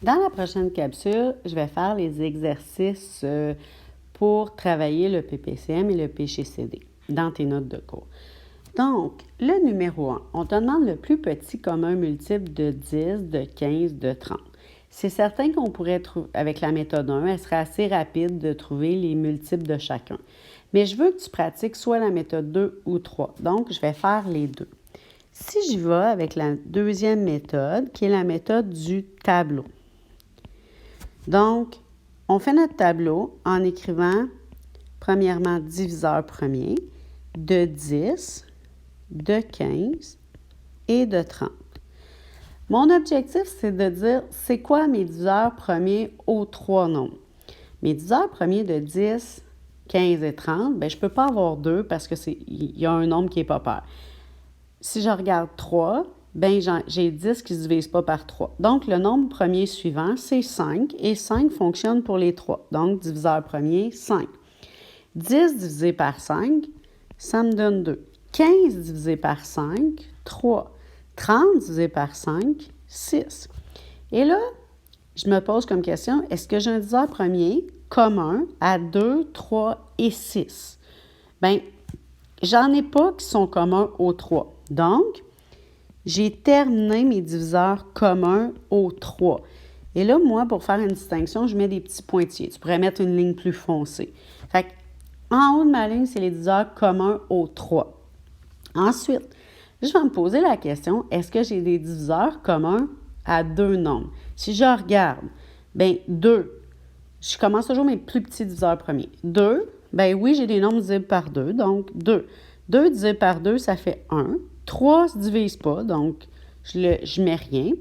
Dans la prochaine capsule, je vais faire les exercices pour travailler le PPCM et le PCCD dans tes notes de cours. Donc, le numéro 1, on te demande le plus petit commun multiple de 10, de 15, de 30. C'est certain qu'on pourrait trouver, avec la méthode 1, elle serait assez rapide de trouver les multiples de chacun. Mais je veux que tu pratiques soit la méthode 2 ou 3. Donc, je vais faire les deux. Si j'y vais avec la deuxième méthode, qui est la méthode du tableau. Donc, on fait notre tableau en écrivant, premièrement, diviseur premier, de 10, de 15 et de 30. Mon objectif, c'est de dire, c'est quoi mes diviseurs premiers aux trois nombres? Mes diviseurs premiers de 10, 15 et 30, bien, je ne peux pas avoir 2 parce qu'il y a un nombre qui n'est pas pair. Si je regarde 3, bien, j'ai 10 qui ne se divise pas par 3. Donc, le nombre premier suivant, c'est 5, et 5 fonctionne pour les 3. Donc, diviseur premier, 5. 10 divisé par 5, ça me donne 2. 15 divisé par 5, 3. 30 divisé par 5, 6. Et là, je me pose comme question, est-ce que j'ai un diviseur premier commun à 2, 3 et 6? Bien, j'en ai pas qui sont communs aux 3. Donc, j'ai terminé mes diviseurs communs aux 3. Et là, moi, pour faire une distinction, je mets des petits pointillés. Tu pourrais mettre une ligne plus foncée. Fait en haut de ma ligne, c'est les diviseurs communs aux 3. Ensuite, je vais me poser la question, est-ce que j'ai des diviseurs communs à 2 nombres? Si je regarde, bien, 2, je commence toujours mes plus petits diviseurs premiers. 2, bien oui, j'ai des nombres divisibles par 2, donc 2. 2 divisé par 2, ça fait 1. 3 ne se divise pas, donc je ne mets rien.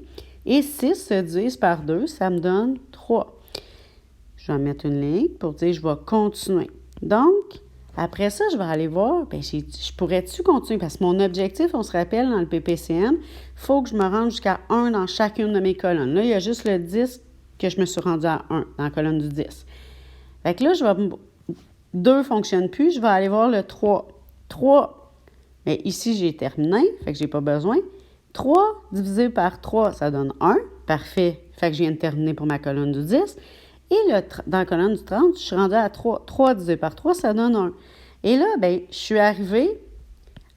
Et 6 se divise par 2, ça me donne 3. Je vais mettre une ligne pour dire je vais continuer. Donc, après ça, je vais aller voir, bien, je pourrais-tu continuer? Parce que mon objectif, on se rappelle, dans le PPCM, il faut que je me rende jusqu'à 1 dans chacune de mes colonnes. Là, il y a juste le 10 que je me suis rendu à 1 dans la colonne du 10. Fait que là, 2 ne fonctionne plus, je vais aller voir le 3. 3, mais ici, j'ai terminé, fait que je n'ai pas besoin. 3 divisé par 3, ça donne 1. Parfait, fait que je viens de terminer pour ma colonne du 10. Et dans la colonne du 30, je suis rendue à 3. 3 divisé par 3, ça donne 1. Et là, bien, je suis arrivée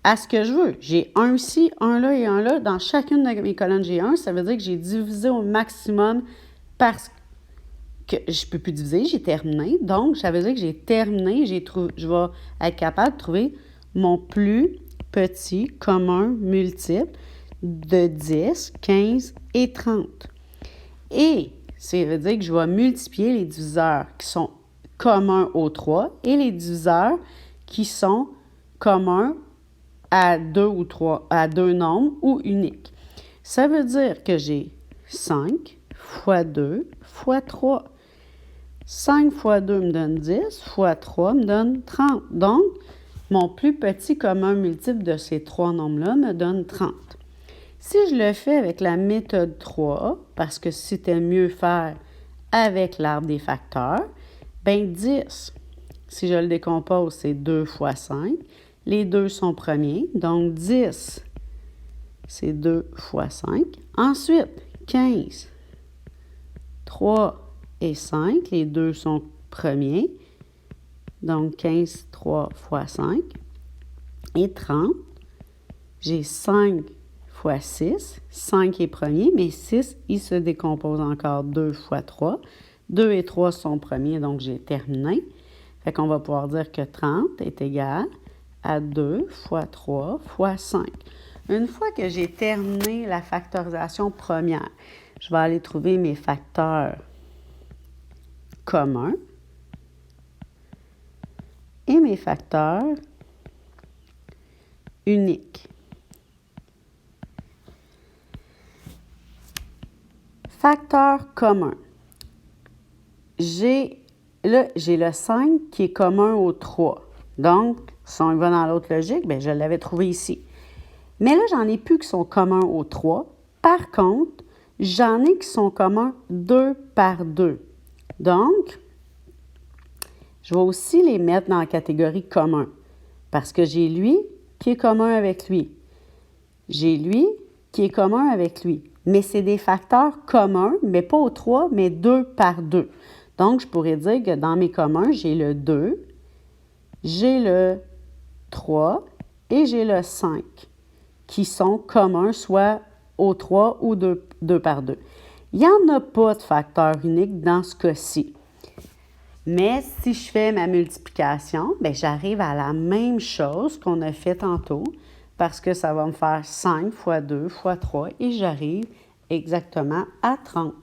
à ce que je veux. J'ai un ici, un là et un là. Dans chacune de mes colonnes, j'ai 1. Ça veut dire que j'ai divisé au maximum parce que je ne peux plus diviser. J'ai terminé. Donc, ça veut dire que j'ai terminé. Je vais être capable de trouver mon plus petit commun multiple de 10, 15 et 30. Et ça veut dire que je vais multiplier les diviseurs qui sont communs aux 3 et les diviseurs qui sont communs à 2 ou 3, à 2 nombres ou uniques. Ça veut dire que j'ai 5 fois 2 fois 3. 5 fois 2 me donne 10, fois 3 me donne 30. Donc, mon plus petit commun multiple de ces 3 nombres-là me donne 30. Si je le fais avec la méthode 3, parce que c'était mieux faire avec l'arbre des facteurs, bien 10, si je le décompose, c'est 2 fois 5. Les 2 sont premiers, donc 10, c'est 2 fois 5. Ensuite, 15, 3 et 5, les 2 sont premiers, donc 15, 3 fois 5. Et 30, j'ai 5 fois 6. 5 est premier, mais 6, il se décompose encore 2 fois 3. 2 et 3 sont premiers, donc j'ai terminé. Fait qu'on va pouvoir dire que 30 est égal à 2 fois 3 fois 5. Une fois que j'ai terminé la factorisation première, je vais aller trouver mes facteurs communs et mes facteurs uniques. Facteur commun. J'ai le 5 qui est commun au 3. Donc, si on va dans l'autre logique, bien, je l'avais trouvé ici. Mais là, j'en ai plus qui sont communs au 3. Par contre, j'en ai qui sont communs 2 par 2. Donc, je vais aussi les mettre dans la catégorie commun. Parce que j'ai lui qui est commun avec lui. J'ai lui qui est commun avec lui. mais c'est des facteurs communs, mais pas au 3, mais 2 par 2. Donc, je pourrais dire que dans mes communs, j'ai le 2, j'ai le 3 et j'ai le 5 qui sont communs, soit au 3 ou 2 par 2. Il n'y en a pas de facteur unique dans ce cas-ci. Mais si je fais ma multiplication, bien, j'arrive à la même chose qu'on a fait tantôt parce que ça va me faire 5 fois 2 fois 3 et j'arrive exactement à 30.